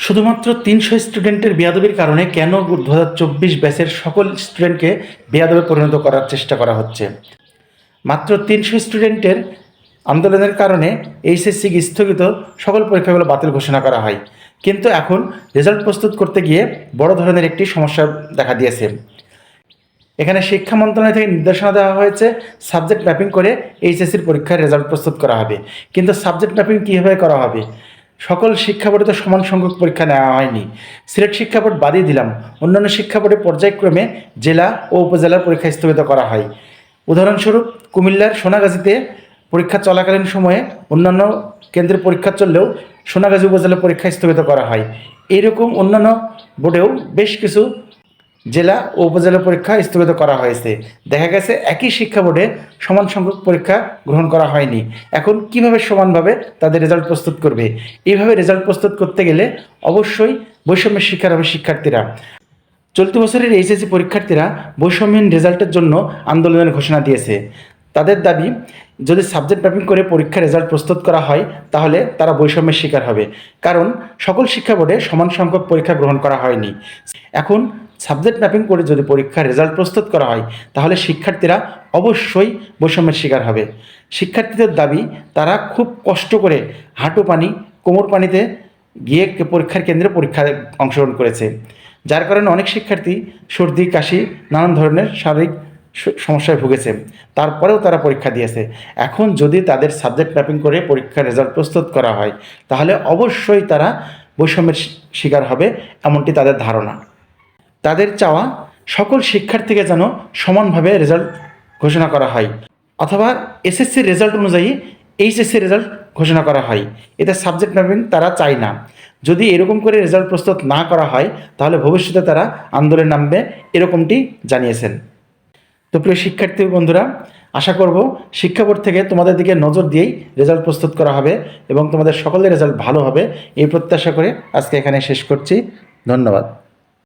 শুধুমাত্র ৩০০ স্টুডেন্টের বেয়াদবির কারণে কেন ২০২৪ ব্যাচের সকল স্টুডেন্টকে বেয়াদবে পরিণত করার চেষ্টা করা হচ্ছে। মাত্র ৩০০ স্টুডেন্টের আন্দোলনের কারণে এইচএসসি স্থগিত, সকল পরীক্ষাগুলো বাতিল ঘোষণা করা হয়। কিন্তু এখন রেজাল্ট প্রস্তুত করতে গিয়ে বড় ধরনের একটি সমস্যা দেখা দিয়েছে। এখানে শিক্ষা মন্ত্রণালয় থেকে নির্দেশনা দেওয়া হয়েছে সাবজেক্ট ম্যাপিং করে এইচএসসির পরীক্ষার রেজাল্ট প্রস্তুত করা হবে। কিন্তু সাবজেক্ট ম্যাপিং কীভাবে করা হবে? সকল শিক্ষা বোর্ডে তো সমান সংখ্যক পরীক্ষা নেওয়া হয়নি। সিলেট শিক্ষা বোর্ড বাদই দিলাম, অন্যান্য শিক্ষা বোর্ডে পর্যায়ক্রমে জেলা ও উপজেলার পরীক্ষা স্থগিত করা হয়। উদাহরণস্বরূপ কুমিল্লার সোনাগাজীতে পরীক্ষা চলাকালীন সময়ে অন্যান্য কেন্দ্রের পরীক্ষা চললেও সোনাগাজী উপজেলার পরীক্ষা স্থগিত করা হয়। এইরকম অন্যান্য বোর্ডেও বেশ কিছু জেলা ও উপজেলা পরীক্ষা স্থগিত করা হয়েছে। দেখা গেছে একই শিক্ষা বোর্ডে সমান সংখ্যক পরীক্ষা গ্রহণ করা হয়নি। এখন কিভাবে সমানভাবে তাদের রেজাল্ট প্রস্তুত করবে? এইভাবে রেজাল্ট প্রস্তুত করতে গেলে অবশ্যই বৈষম্যের শিকার হবে শিক্ষার্থীরা। চলতি বছরের এইচএসসি পরীক্ষার্থীরা বৈষম্যহীন রেজাল্টের জন্য আন্দোলনের ঘোষণা দিয়েছে। তাদের দাবি, যদি সাবজেক্ট ম্যাপিং করে পরীক্ষার রেজাল্ট প্রস্তুত করা হয় তাহলে তারা বৈষম্যের শিকার হবে, কারণ সকল শিক্ষা বোর্ডে সমান সংখ্যক পরীক্ষা গ্রহণ করা হয়নি। এখন সাবজেক্ট ম্যাপিং করে যদি পরীক্ষার রেজাল্ট প্রস্তুত করা হয় তাহলে শিক্ষার্থীরা অবশ্যই বৈষম্যের শিকার হবে। শিক্ষার্থীদের দাবি, তারা খুব কষ্ট করে হাঁটু পানি কোমর পানিতে গিয়ে পরীক্ষার কেন্দ্রে পরীক্ষায় অংশগ্রহণ করেছে, যার কারণে অনেক শিক্ষার্থী সর্দি কাশি নানান ধরনের শারীরিক সমস্যায় ভুগেছে, তারপরেও তারা পরীক্ষা দিয়েছে। এখন যদি তাদের সাবজেক্ট ম্যাপিং করে পরীক্ষার রেজাল্ট প্রস্তুত করা হয় তাহলে অবশ্যই তারা বৈষম্যের শিকার হবে, এমনটি তাদের ধারণা। তাদের চাওয়া, সকল শিক্ষার্থীকে যেন সমানভাবে রেজাল্ট ঘোষণা করা হয়, অথবা এসএসসির রেজাল্ট অনুযায়ী এইচএসসির রেজাল্ট ঘোষণা করা হয়। এতে সাবজেক্ট ম্যাপিং তারা চায় না। যদি এরকম করে রেজাল্ট প্রস্তুত না করা হয় তাহলে ভবিষ্যতে তারা আন্দোলনে নামবে, এরকমটি জানিয়েছেন। তো প্রিয় শিক্ষার্থী বন্ধুরা, আশা করব শিক্ষা বোর্ড থেকে তোমাদের দিকে নজর দিয়েই রেজাল্ট প্রস্তুত করা হবে এবং তোমাদের সকলের রেজাল্ট ভালো হবে, এই প্রত্যাশা করে আজকে এখানে শেষ করছি। ধন্যবাদ।